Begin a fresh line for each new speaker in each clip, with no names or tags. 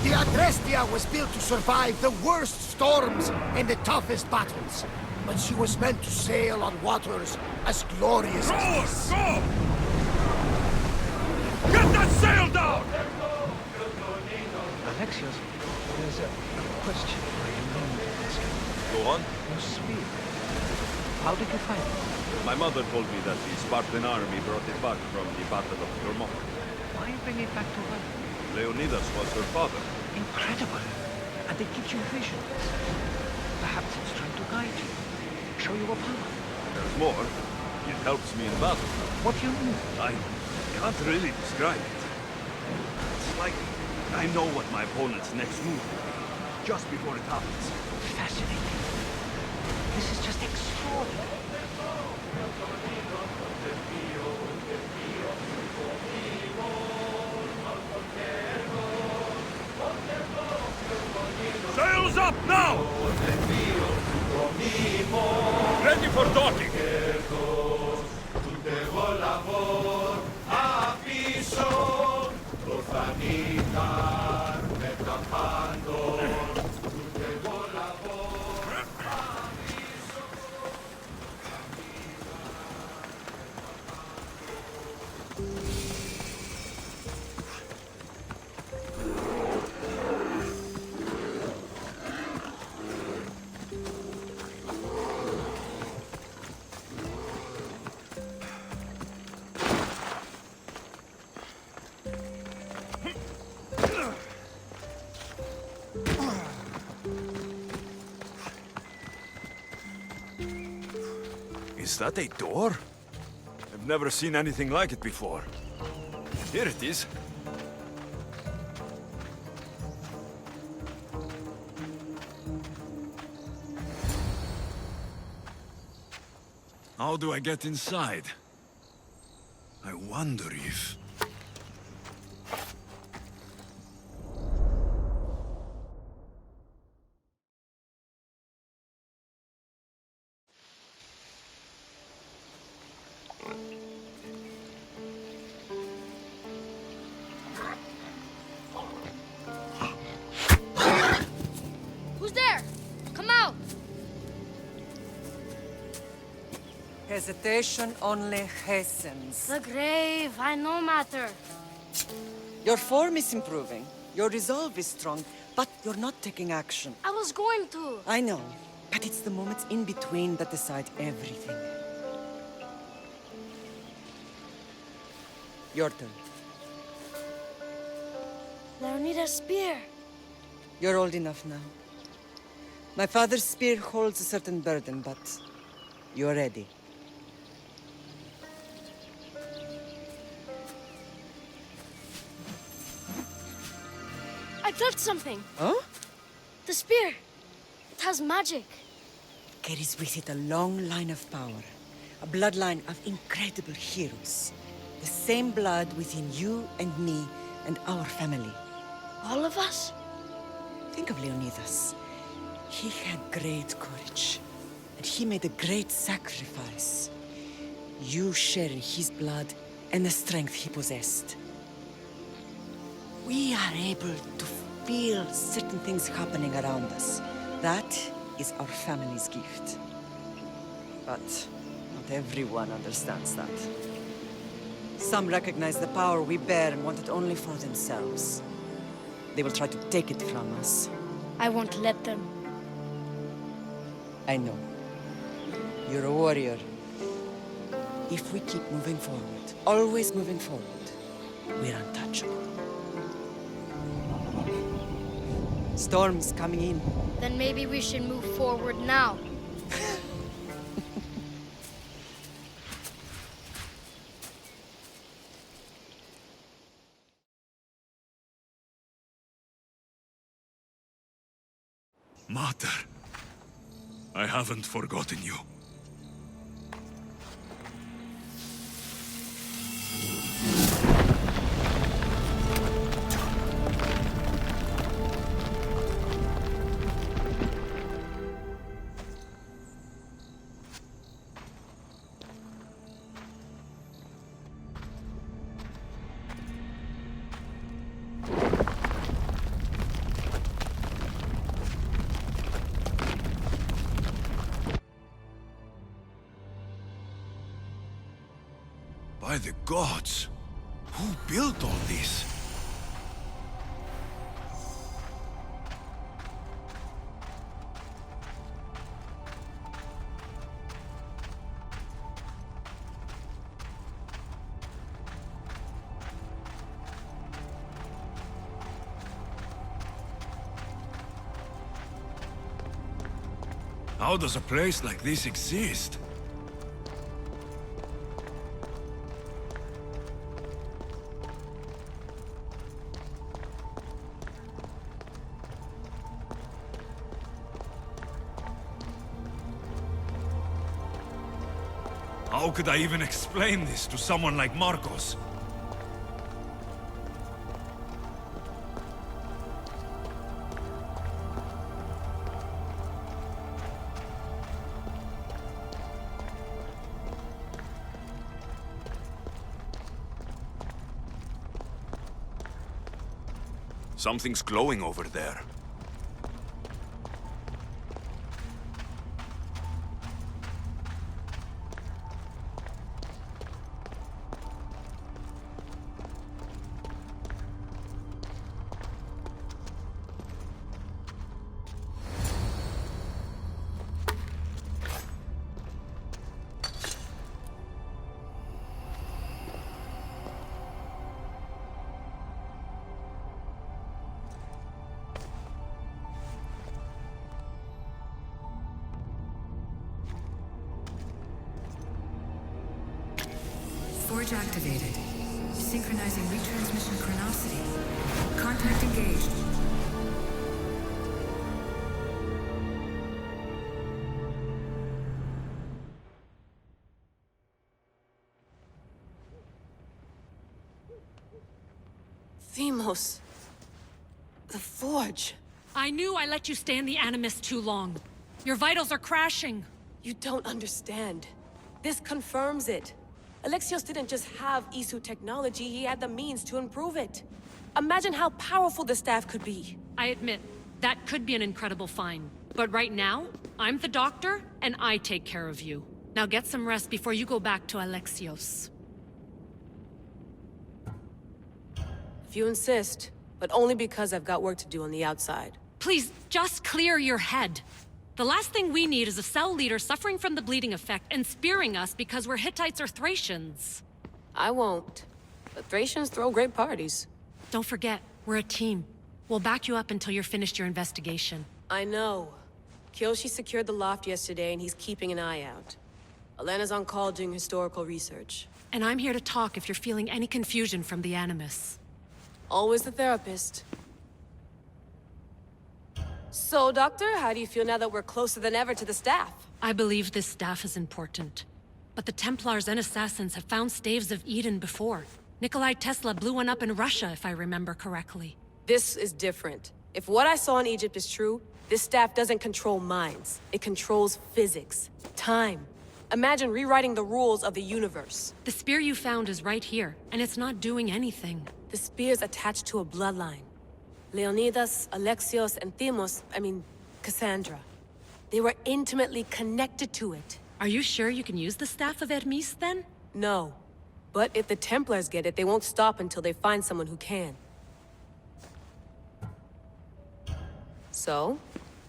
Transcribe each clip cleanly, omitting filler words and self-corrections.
The Adrestia was built to survive the worst storms and the toughest battles. But she was meant to sail on waters as glorious as this.
Go! Get that sail down!
Alexios, there's a question I need to ask you.
Go on.
Your spear. How did you find it?
My mother told me that the Spartan army brought it back from the Battle of Thermopylae.
Why bring it back to her?
Leonidas was her father.
Incredible. And it gives you visions. Perhaps it's trying to guide you. Show you a power.
There's more. It helps me in battle.
What do you mean?
I can't really describe it. It's like I know what my opponent's next move will be, just before it happens.
Fascinating. This is just extraordinary.
Sails up now! Ready for docking! Is that a door? I've never seen anything like it before. Here it is. How do I get inside? I wonder if...
Who's there? Come out!
Hesitation only hastens.
The grave, I no matter.
Your form is improving. Your resolve is strong, but you're not taking action.
I was going to.
I know, but it's the moments in between that decide everything. Your turn.
Leonidas' spear.
You're old enough now. My father's spear holds a certain burden, but you're ready.
I touched something.
Huh?
The spear. It has magic.
Carries with it a long line of power. A bloodline of incredible heroes. The same blood within you and me and our family.
All of us?
Think of Leonidas. He had great courage. And he made a great sacrifice. You share in his blood and the strength he possessed. We are able to feel certain things happening around us. That is our family's gift. But not everyone understands that. Some recognize the power we bear and want it only for themselves. They will try to take it from us.
I won't let them.
I know. You're a warrior. If we keep moving forward, always moving forward, we're untouchable. Storm's coming in.
Then maybe we should move forward now.
Mater, I haven't forgotten you. By the gods! Who built all this? How does a place like this exist? How could I even explain this to someone like Marcos? Something's glowing over there.
Forge activated. Synchronizing retransmission chronicity. Contact engaged.
Themos. The Forge.
I knew I let you stay in the Animus too long. Your vitals are crashing.
You don't understand. This confirms it. Alexios didn't just have Isu technology, he had the means to improve it. Imagine how powerful the staff could be.
I admit, that could be an incredible find. But right now, I'm the doctor, and I take care of you. Now get some rest before you go back to Alexios.
If you insist, but only because I've got work to do on the outside.
Please, just clear your head. The last thing we need is a cell leader suffering from the bleeding effect and spearing us because we're Hittites or Thracians.
I won't. But Thracians throw great parties.
Don't forget, we're a team. We'll back you up until you're finished your investigation.
I know. Kyoshi secured the loft yesterday and he's keeping an eye out. Elena's on call doing historical research.
And I'm here to talk if you're feeling any confusion from the Animus.
Always the therapist. So, Doctor, how do you feel now that we're closer than ever to the staff?
I believe this staff is important. But the Templars and Assassins have found staves of Eden before. Nikolai Tesla blew one up in Russia, if I remember correctly.
This is different. If what I saw in Egypt is true, this staff doesn't control minds. It controls physics, time. Imagine rewriting the rules of the universe.
The spear you found is right here, and it's not doing anything.
The spear's attached to a bloodline. Leonidas, Alexios, and Cassandra. They were intimately connected to it.
Are you sure you can use the Staff of Hermes, then?
No. But if the Templars get it, they won't stop until they find someone who can. So,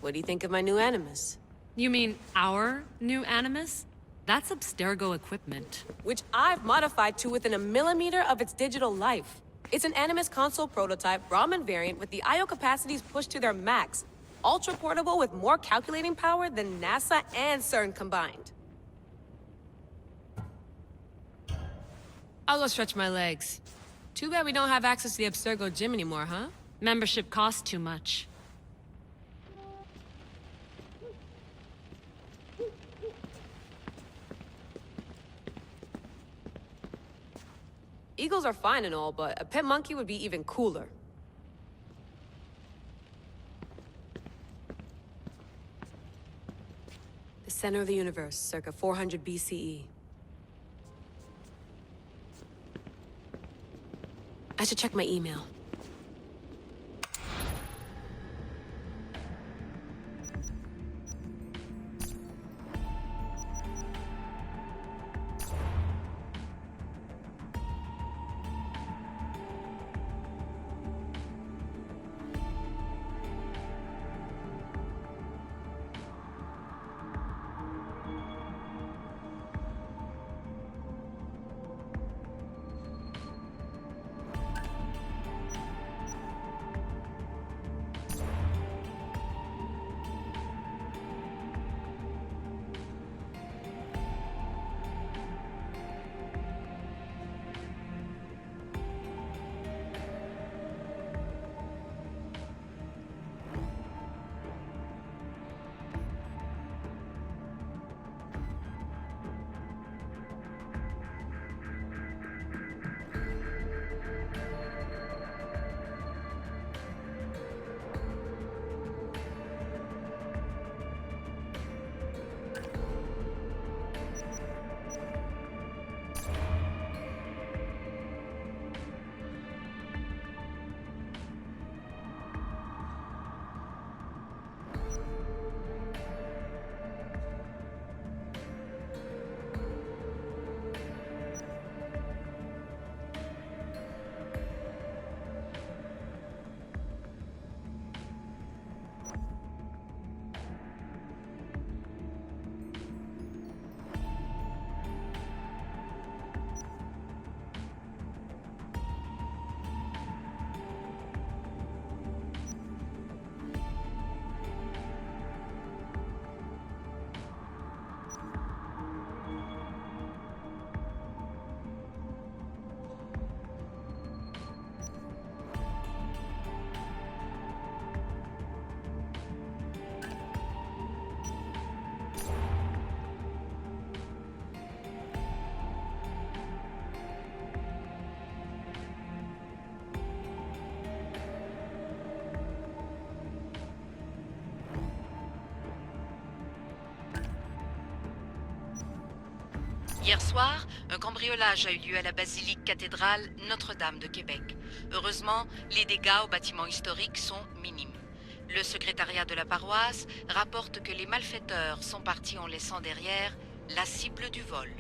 what do you think of my new Animus?
You mean our new Animus? That's Abstergo equipment.
Which I've modified to within a millimeter of its digital life. It's an Animus console prototype, Brahmin variant with the I/O capacities pushed to their max. Ultra-portable with more calculating power than NASA and CERN combined. I'll go stretch my legs. Too bad we don't have access to the Abstergo gym anymore, huh?
Membership costs too much.
Eagles are fine and all, but a pet monkey would be even cooler. The center of the universe, circa 400 BCE. I should check my email.
Hier soir, un cambriolage a eu lieu à la basilique cathédrale Notre-Dame de Québec. Heureusement, les dégâts au bâtiment historique sont minimes. Le secrétariat de la paroisse rapporte que les malfaiteurs sont partis en laissant derrière la cible du vol.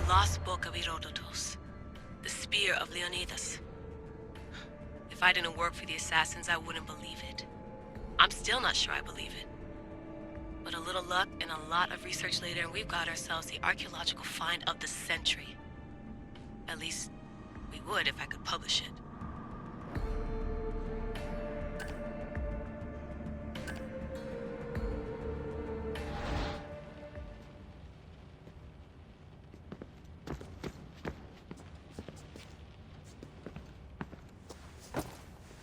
lost book of Herodotus. The spear of Leonidas. If I didn't work for the assassins, I wouldn't believe it. I'm still not sure I believe it. But a little luck and a lot of research later, and we've got ourselves the archaeological find of the century. At least, we would if I could publish it.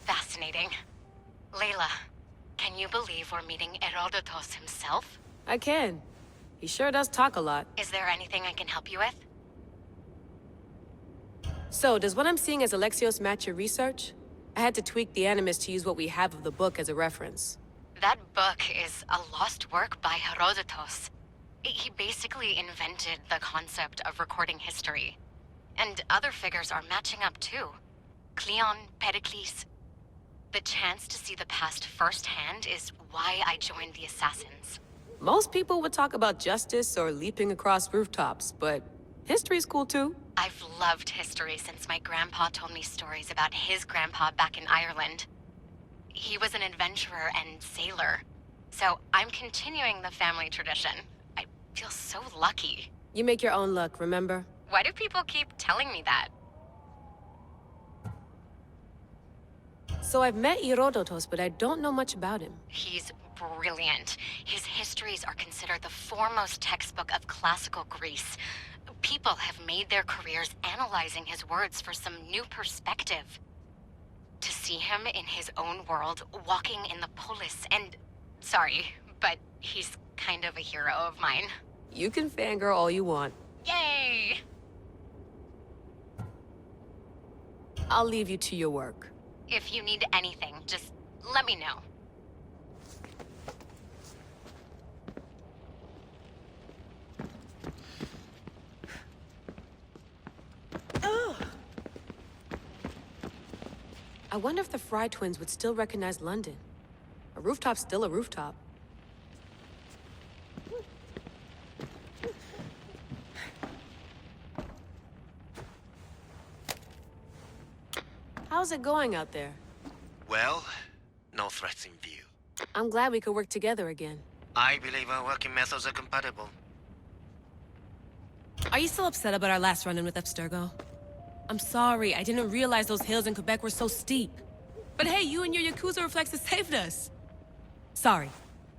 Fascinating. Layla, can you believe we're meeting Herodotus himself?
I can. He sure does talk a lot.
Is there anything I can help you with?
So, does what I'm seeing as Alexios match your research? I had to tweak the Animus to use what we have of the book as a reference.
That book is a lost work by Herodotus. He basically invented the concept of recording history. And other figures are matching up too. Cleon, Pericles. The chance to see the past firsthand is why I joined the Assassins.
Most people would talk about justice or leaping across rooftops, but history's cool too.
I've loved history since my grandpa told me stories about his grandpa back in Ireland. He was an adventurer and sailor. So I'm continuing the family tradition. I feel so lucky.
You make your own luck, remember?
Why do people keep telling me that?
So I've met Herodotus, but I don't know much about him.
He's brilliant. His histories are considered the foremost textbook of classical Greece. People have made their careers analyzing his words for some new perspective. To see him in his own world, walking in the polis, and... Sorry, but he's kind of a hero of mine.
You can fangirl all you want.
Yay!
I'll leave you to your work.
If you need anything, just let me know.
I wonder if the Fry twins would still recognize London. A rooftop's still a rooftop. How's it going out there?
Well, no threats in view.
I'm glad we could work together again.
I believe our working methods are compatible.
Are you still upset about our last run-in with Abstergo? I'm sorry, I didn't realize those hills in Quebec were so steep. But hey, you and your Yakuza reflexes saved us. Sorry,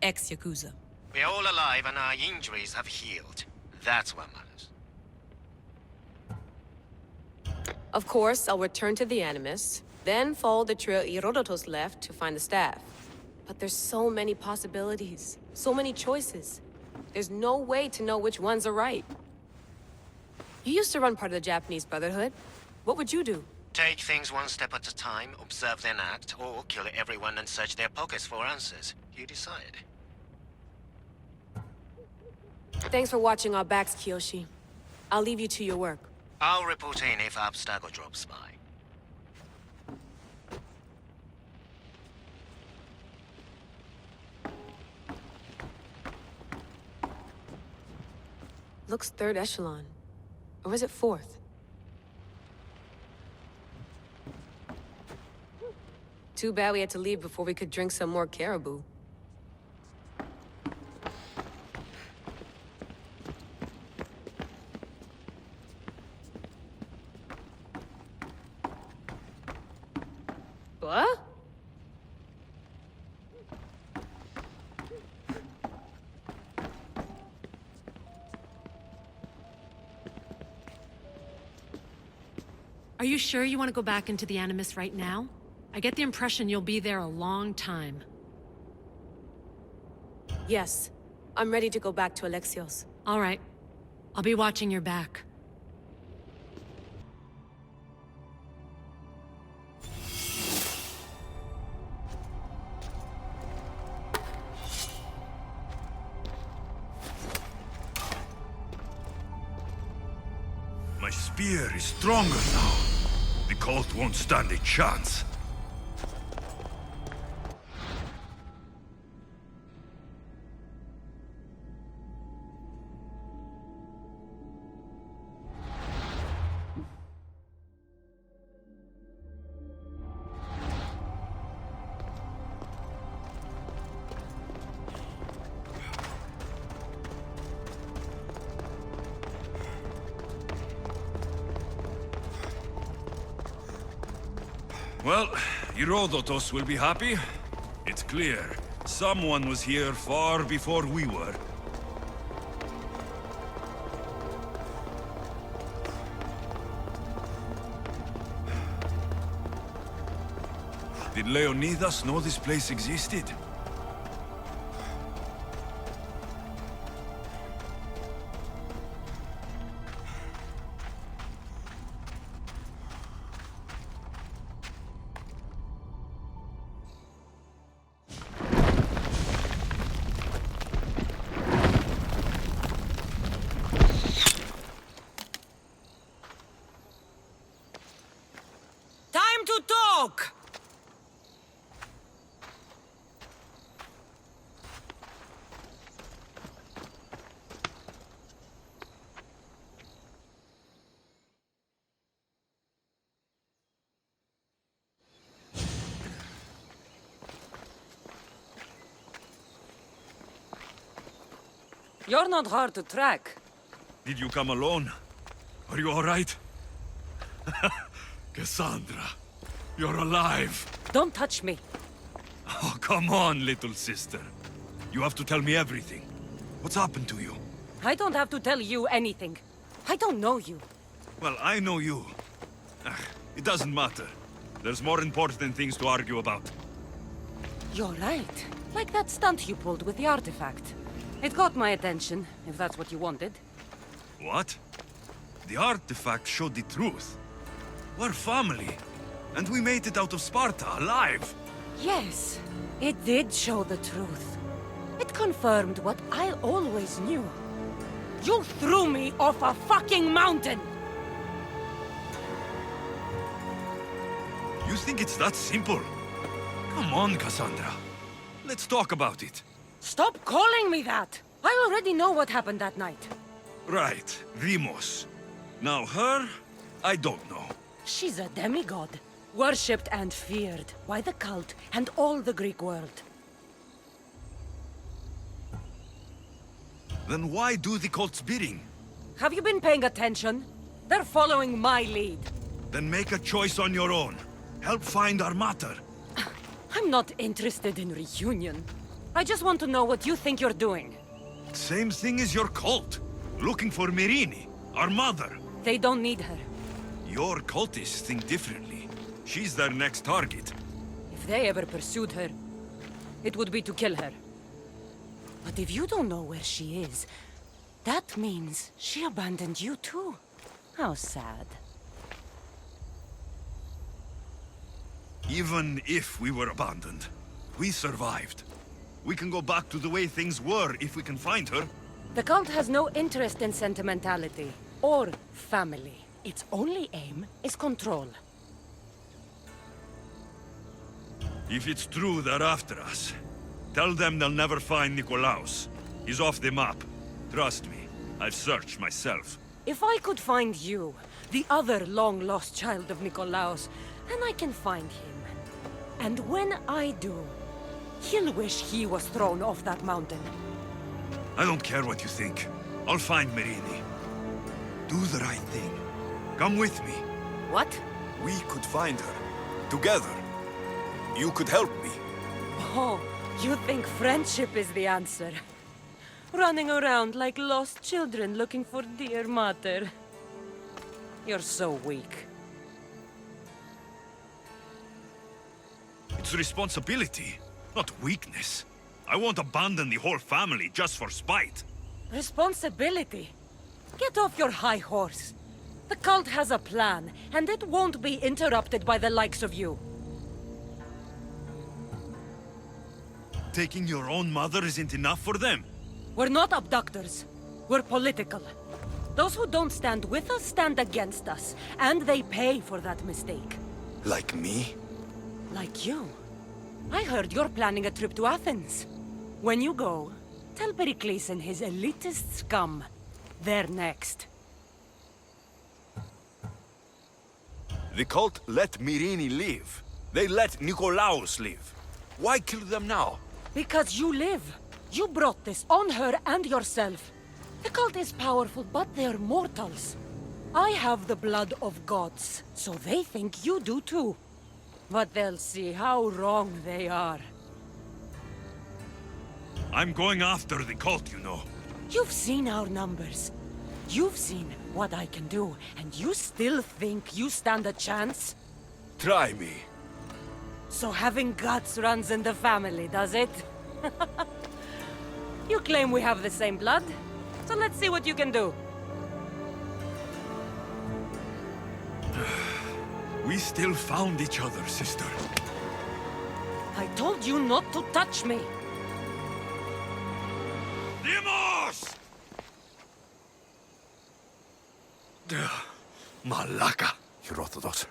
ex-Yakuza.
We're all alive and our injuries have healed. That's what matters.
Of course, I'll return to the Animus, then follow the trail Herodotus left to find the staff. But there's so many possibilities, so many choices. There's no way to know which ones are right. You used to run part of the Japanese Brotherhood. What would you do?
Take things one step at a time, observe then act, or kill everyone and search their pockets for answers. You decide.
Thanks for watching our backs, Kiyoshi. I'll leave you to your work.
I'll report in if Abstergo drops by.
Looks third echelon. Or is it fourth? Too bad we had to leave before we could drink some more caribou. What?
Are you sure you want to go back into the Animus right now? I get the impression you'll be there a long time.
Yes. I'm ready to go back to Alexios.
All right. I'll be watching your back.
My spear is stronger now. The cult won't stand a chance. Well, Herodotus will be happy. It's clear. Someone was here far before we were. Did Leonidas know this place existed?
Time to talk! You're not hard to track.
Did you come alone? Are you all right? Cassandra, you're alive.
Don't touch me.
Oh, come on, little sister. You have to tell me everything. What's happened to you?
I don't have to tell you anything. I don't know you.
Well, I know you. It doesn't matter. There's more important things to argue about.
You're right. Like that stunt you pulled with the artifact. It got my attention, if that's what you wanted.
What? The artifact showed the truth. We're family. And we made it out of Sparta, alive.
Yes, it did show the truth. It confirmed what I always knew. You threw me off a fucking mountain!
You think it's that simple? Come on, Cassandra. Let's talk about it.
Stop calling me that! I already know what happened that night.
Right, Deimos. Now her, I don't know.
She's a demigod, worshipped and feared by the cult and all the Greek world.
Then why do the cult's bidding?
Have you been paying attention? They're following my lead.
Then make a choice on your own. Help find our mater.
I'm not interested in reunion. I just want to know what you think you're doing.
Same thing as your cult. Looking for Myrrine, our mother.
They don't need her.
Your cultists think differently. She's their next target.
If they ever pursued her, it would be to kill her. But if you don't know where she is, that means she abandoned you too. How sad.
Even if we were abandoned, we survived. We can go back to the way things were if we can find her.
The cult has no interest in sentimentality or family. Its only aim is control.
If it's true they're after us, tell them they'll never find Nikolaos. He's off the map. Trust me, I've searched myself.
If I could find you, the other long-lost child of Nikolaos, then I can find him. And when I do, he'll wish he was thrown off that mountain.
I don't care what you think. I'll find Myrrine. Do the right thing. Come with me.
What?
We could find her. Together. You could help me.
Oh, you think friendship is the answer? Running around like lost children looking for dear mother. You're so weak.
It's responsibility, not weakness. I won't abandon the whole family just for spite.
Responsibility? Get off your high horse. The cult has a plan, and it won't be interrupted by the likes of you.
Taking your own mother isn't enough for them.
We're not abductors. We're political. Those who don't stand with us stand against us, and they pay for that mistake.
Like me?
Like you. I heard you're planning a trip to Athens. When you go, tell Pericles and his elitist scum they're next.
The cult let Myrrine live. They let Nikolaos live. Why kill them now?
Because you live. You brought this on her and yourself. The cult is powerful, but they're mortals. I have the blood of gods, so they think you do too. But they'll see how wrong they are.
I'm going after the cult, you know.
You've seen our numbers. You've seen what I can do, and you still think you stand a chance?
Try me.
So having guts runs in the family, does it? You claim we have the same blood, so let's see what you can do.
We still found each other, sister.
I told you not to touch me.
Dimos! Malaka.
Your Orthodox.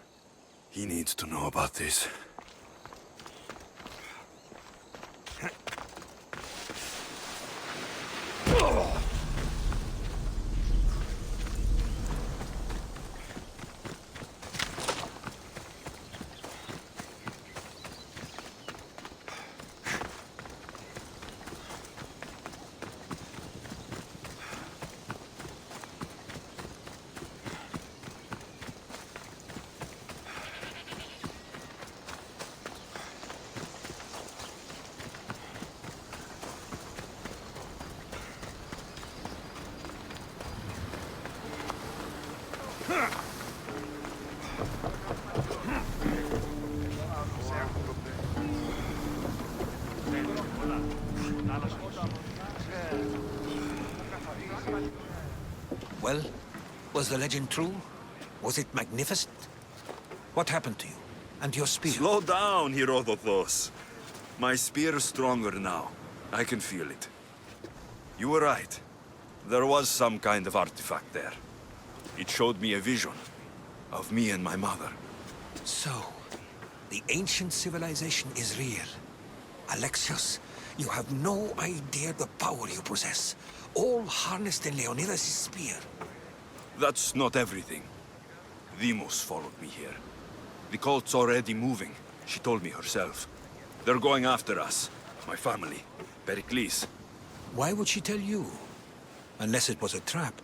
He needs to know about this.
Well, was the legend true? Was it magnificent? What happened to you? And your spear?
Slow down, Herodotos. My spear is stronger now. I can feel it. You were right. There was some kind of artifact there. It showed me a vision of me and my mother.
So, the ancient civilization is real. Alexios, you have no idea the power you possess. All harnessed in Leonidas' spear.
That's not everything. Demos followed me here. The cult's already moving. She told me herself. They're going after us. My family. Pericles.
Why would she tell you? Unless it was a trap.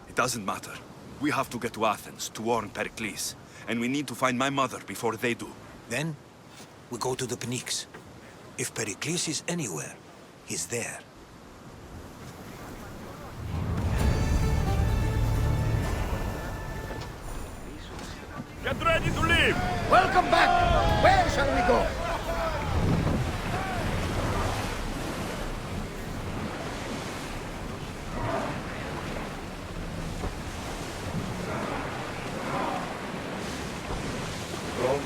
It doesn't matter. We have to get to Athens to warn Pericles. And we need to find my mother before they do.
Then, we go to the Pnyx. If Pericles is anywhere, he's there.
Get ready to leave!
Welcome back! Where shall we go?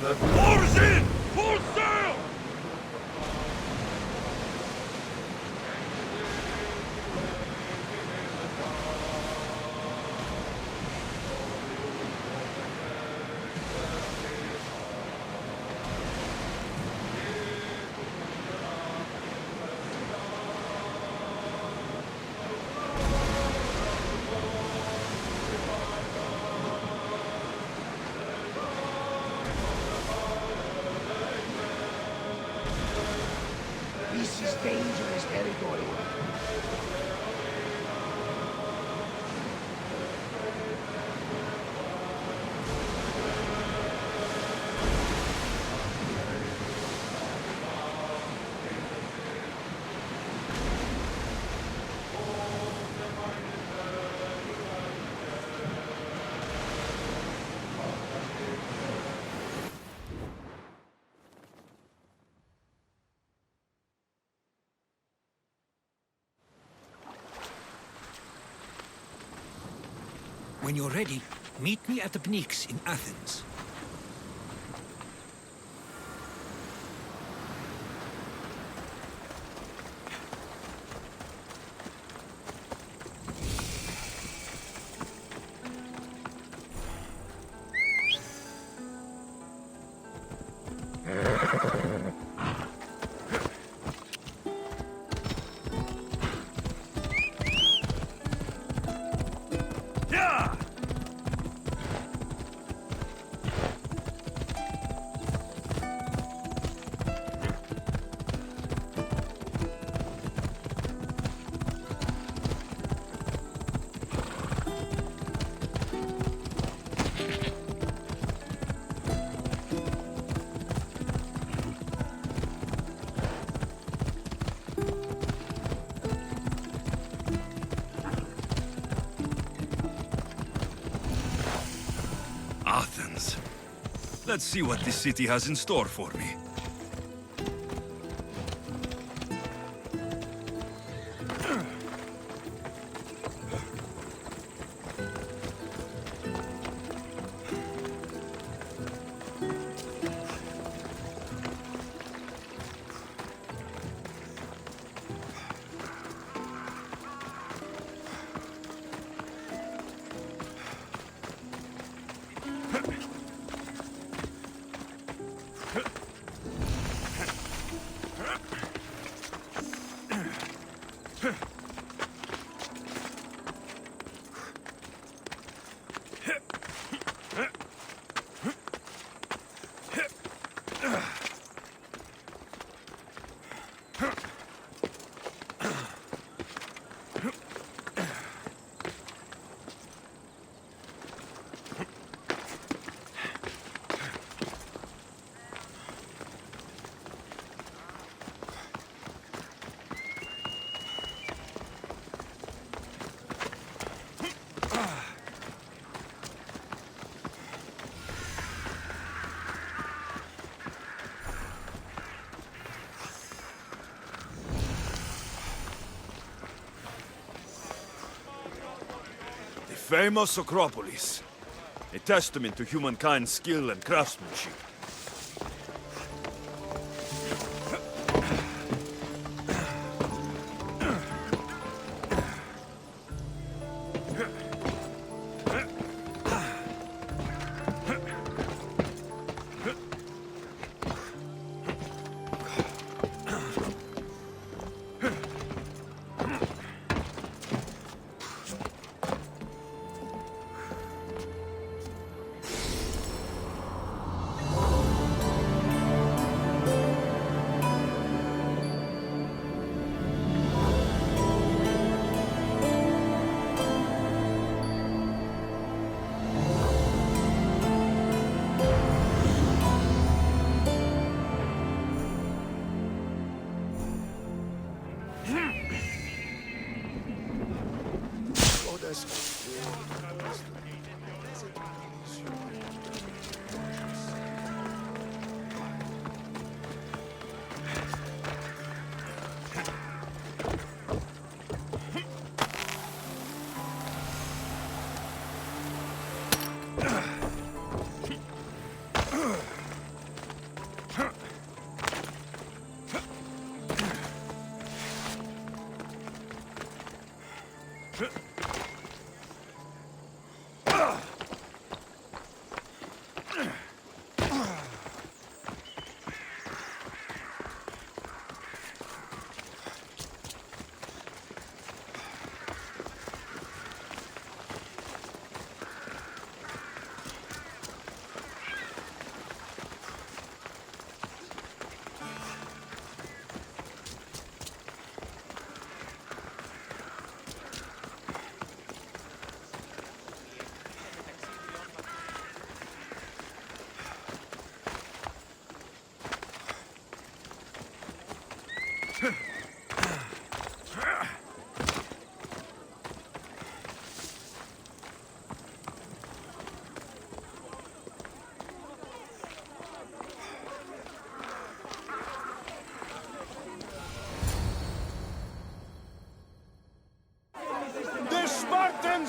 Oars in! Full sail!
This is dangerous territory.
When you're ready, meet me at the Pnyx in Athens.
Let's see what this city has in store for me. Famous Acropolis. A testament to humankind's skill and craftsmanship.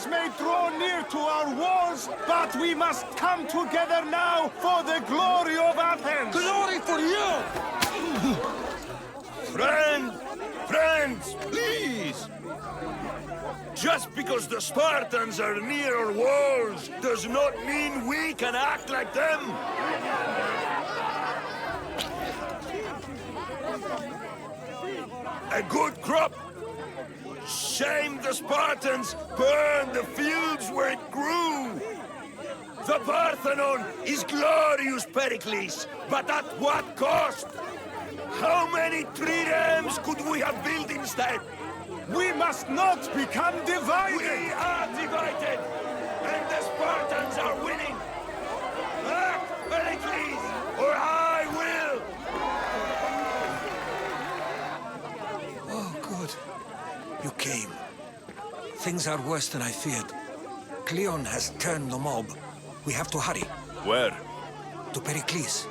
May draw near to our walls, but we must come together now for the glory of Athens!
Glory for you!
Friends, please! Just because the Spartans are near our walls does not mean we can act like them! A good crop! Shame the Spartans burned the fields where it grew! The Parthenon is glorious, Pericles, but at what cost? How many triremes could we have built instead?
We must not become divided!
We are divided! And the Spartans are winning! Act, Pericles, or I will!
Oh, good. You came. Things are worse than I feared. Cleon has turned the mob. We have to hurry.
Where?
to Pericles.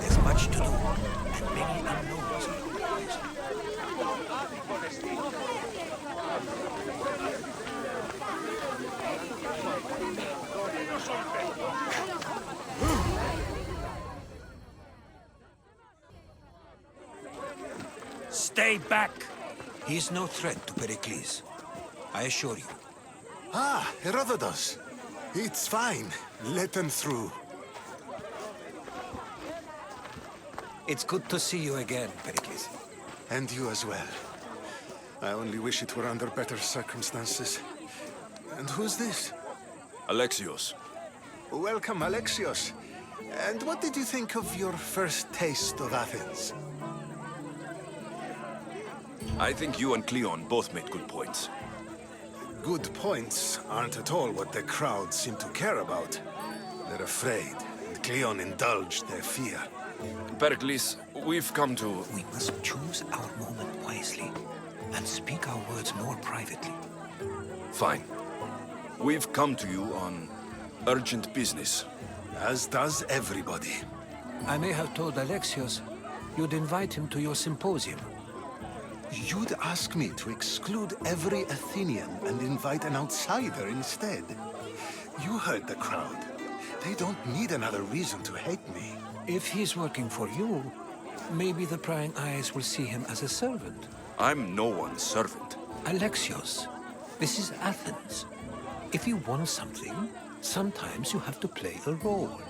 There's much to do, and many unknowns. Stay back! He's no threat to Pericles. I assure you.
Ah, Herodotus. It's fine. Let them through.
It's good to see you again, Pericles.
And you as well. I only wish it were under better circumstances. And who's this?
Alexios.
Welcome, Alexios. And what did you think of your first taste of Athens?
I think you and Cleon both made good points.
Good points aren't at all what the crowd seem to care about. They're afraid, and Cleon indulged their fear.
Pericles, we've come to...
We must choose our moment wisely, and speak our words more privately.
Fine. We've come to you on urgent business.
As does everybody.
I may have told Alexios you'd invite him to your symposium.
You'd ask me to exclude every Athenian and invite an outsider instead. You heard the crowd. They don't need another reason to hate me.
If he's working for you, maybe the prying eyes will see him as a servant.
I'm no one's servant.
Alexios, this is Athens. If you want something, sometimes you have to play a role.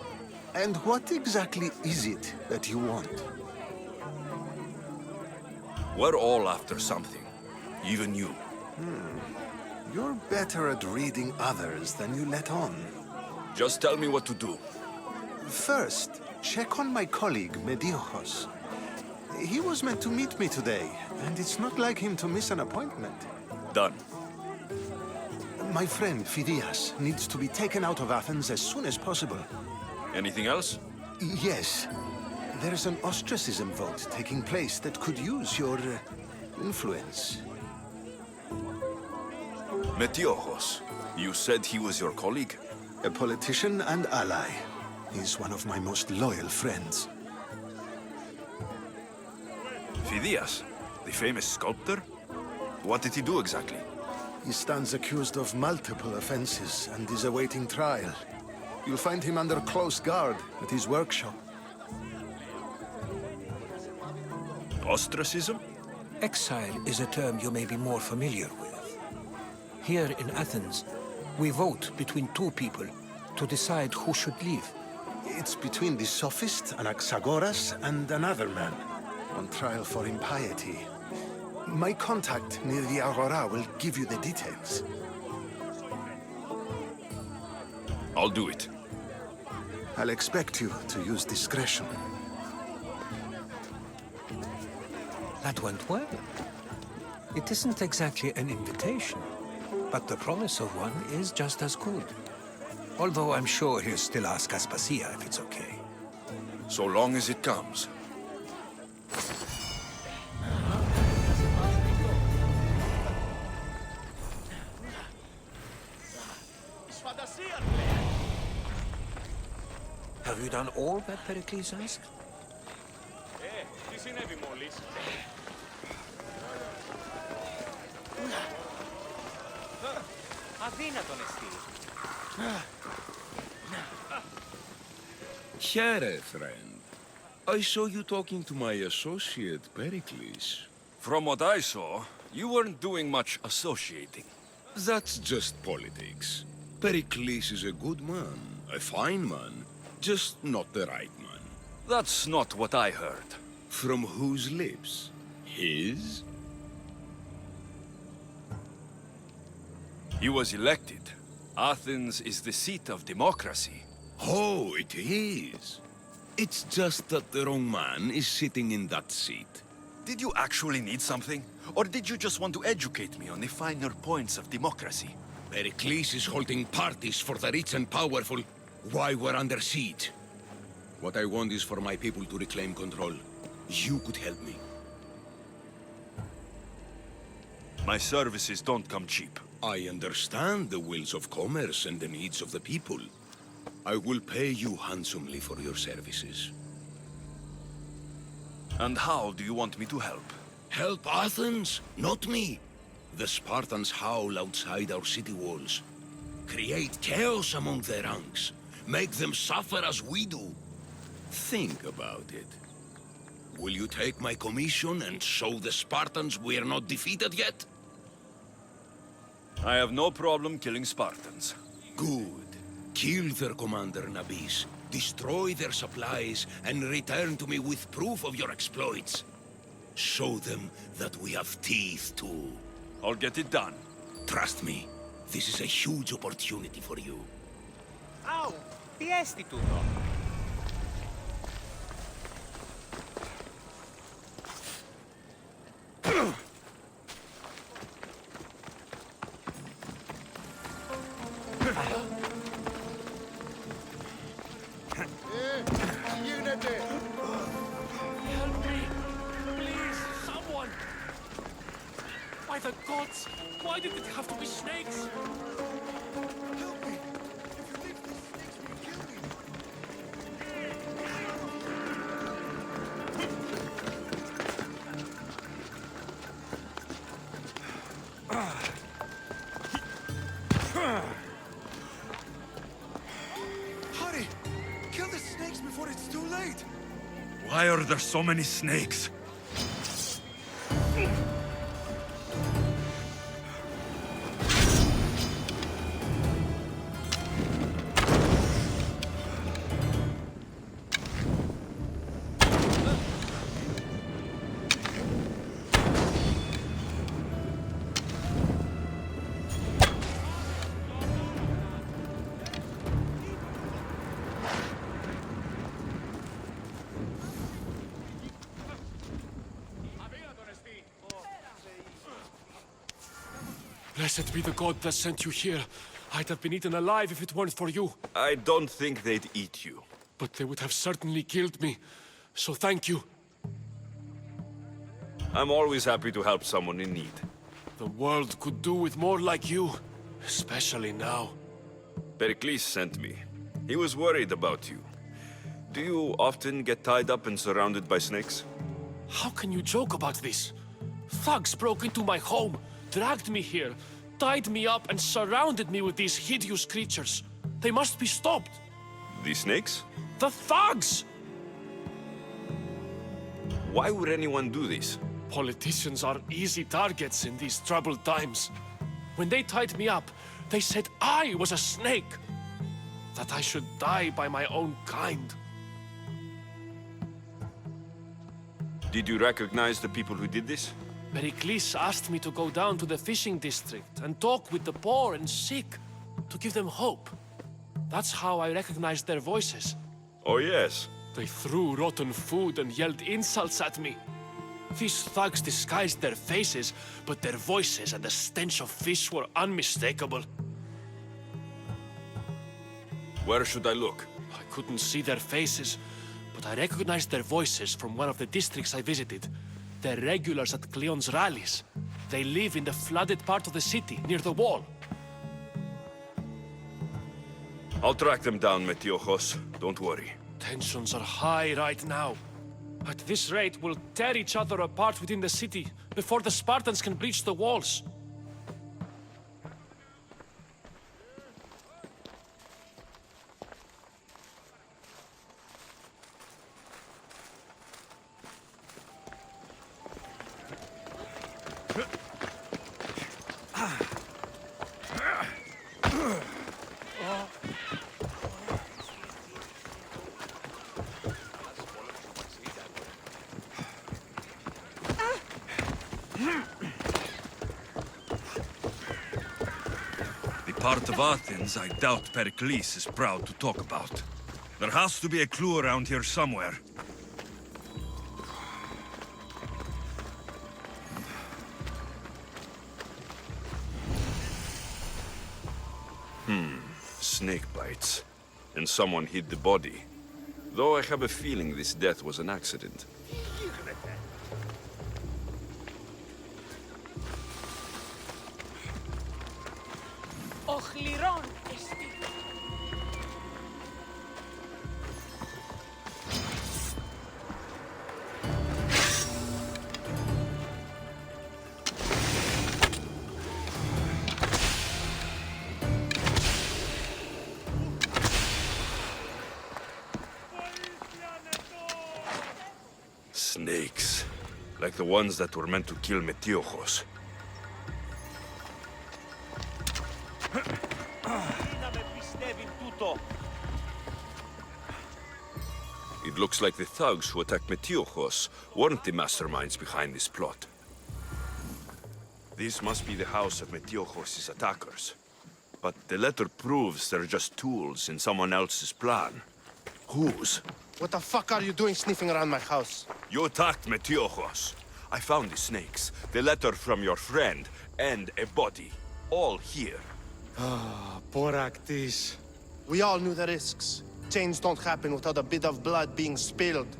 And what exactly is it that you want?
We're all after something. Even you.
You're better at reading others than you let on.
Just tell me what to do.
First, check on my colleague, Mediochos. He was meant to meet me today, and it's not like him to miss an appointment.
Done.
My friend, Phidias, needs to be taken out of Athens as soon as possible.
Anything else?
Yes. There's an ostracism vote taking place that could use your influence.
Metiochos. You said he was your colleague?
A politician and ally. He's one of my most loyal friends.
Phidias, the famous sculptor? What did he do exactly?
He stands accused of multiple offenses and is awaiting trial. You'll find him under close guard at his workshop.
Ostracism?
Exile is a term you may be more familiar with. Here in Athens, we vote between two people to decide who should leave.
It's between the sophist Anaxagoras and another man, on trial for impiety. My contact near the Agora will give you the details.
I'll do it.
I'll expect you to use discretion.
That went well. It isn't exactly an invitation, but the promise of one is just as good. Although I'm sure he'll still ask Aspasia if it's okay.
So long as it comes.
Have you done all that Pericles asked?
Here, friend. I saw you talking to my associate, Pericles.
From what I saw, you weren't doing much associating.
That's just politics. Pericles is a good man, a fine man, just not the right man.
That's not what I heard.
From whose lips? His?
He was elected. Athens is the seat of democracy.
Oh, it is. It's just that the wrong man is sitting in that seat.
Did you actually need something? Or did you just want to educate me on the finer points of democracy?
Pericles is holding parties for the rich and powerful while we're under siege. What I want is for my people to reclaim control. You could help me.
My services don't come cheap.
I understand the wills of commerce and the needs of the people. I will pay you handsomely for your services.
And how do you want me to help?
Help Athens, not me. The Spartans howl outside our city walls. Create chaos among their ranks. Make them suffer as we do. Think about it. Will you take my commission and show the Spartans we are not defeated yet?
I have no problem killing Spartans.
Good. Kill their commander, Nabis. Destroy their supplies and return to me with proof of your exploits. Show them that we have teeth too.
I'll get it done.
Trust me, this is a huge opportunity for you.
Au! Τι έστι τούτο?
Help me! Please, someone! By the gods! Why did it have to be snakes?
Help me! If you leave these snakes will kill me! Hurry! Kill the snakes before it's too late!
Why are there so many snakes?
Blessed be the god that sent you here. I'd have been eaten alive if it weren't for you.
I don't think they'd eat you.
But they would have certainly killed me. So thank you.
I'm always happy to help someone in need.
The world could do with more like you. Especially now.
Pericles sent me. He was worried about you. Do you often get tied up and surrounded by snakes?
How can you joke about this? Thugs broke into my home, dragged me here, tied me up and surrounded me with these hideous creatures. They must be stopped.
The snakes?
The thugs!
Why would anyone do this?
Politicians are easy targets in these troubled times. When they tied me up, they said I was a snake. That I should die by my own kind.
Did you recognize the people who did this?
Pericles asked me to go down to the fishing district and talk with the poor and sick, to give them hope. That's how I recognized their voices.
Oh yes.
They threw rotten food and yelled insults at me. These thugs disguised their faces, but their voices and the stench of fish were unmistakable.
Where should I look?
I couldn't see their faces, but I recognized their voices from one of the districts I visited. They're regulars at Cleon's rallies. They live in the flooded part of the city, near the wall.
I'll track them down, Metiochos. Don't worry.
Tensions are high right now. At this rate, we'll tear each other apart within the city before the Spartans can breach the walls.
Part of Athens I doubt Pericles is proud to talk about. There has to be a clue around here somewhere. Snake bites. And someone hid the body. Though I have a feeling this death was an accident.
Οχληρών εστί.
Snakes. Like the ones that were meant to kill Metiojos. It looks like the thugs who attacked Metiojos weren't the masterminds behind this plot. This must be the house of Metiojos' attackers. But the letter proves they're just tools in someone else's plan. Whose?
What the fuck are you doing sniffing around my house?
You attacked Metiojos. I found the snakes, the letter from your friend, and a body. All here.
Ah, poor Actis. We all knew the risks. Change don't happen without a bit of blood being spilled.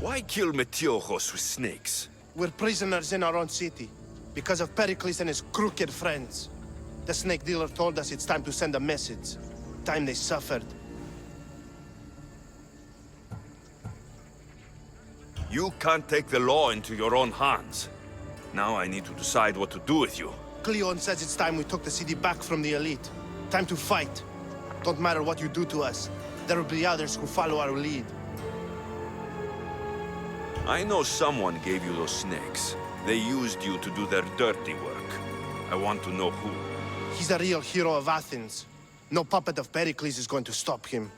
Why kill Metiojos with snakes?
We're prisoners in our own city, because of Pericles and his crooked friends. The snake dealer told us it's time to send a message. Time they suffered.
You can't take the law into your own hands. Now I need to decide what to do with you.
Cleon says it's time we took the city back from the elite. Time to fight. Don't matter what you do to us. There will be others who follow our lead.
I know someone gave you those snakes. They used you to do their dirty work. I want to know who.
He's a real hero of Athens. No puppet of Pericles is going to stop him.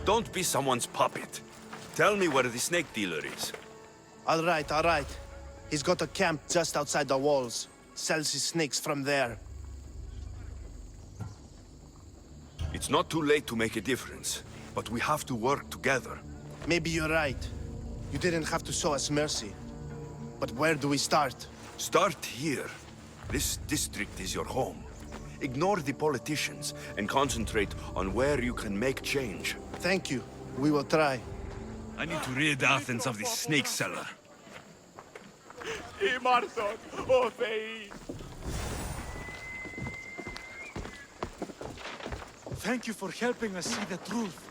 Don't be someone's puppet. Tell me where the snake dealer is.
All right, all right. He's got a camp just outside the walls. Sells his snakes from there.
It's not too late to make a difference, but we have to work together.
Maybe you're right. You didn't have to show us mercy. But where do we start?
Start here. This district is your home. Ignore the politicians and concentrate on where you can make change.
Thank you. We will try.
I need to rid Athens of this snake seller.
Thank you for helping us see the truth.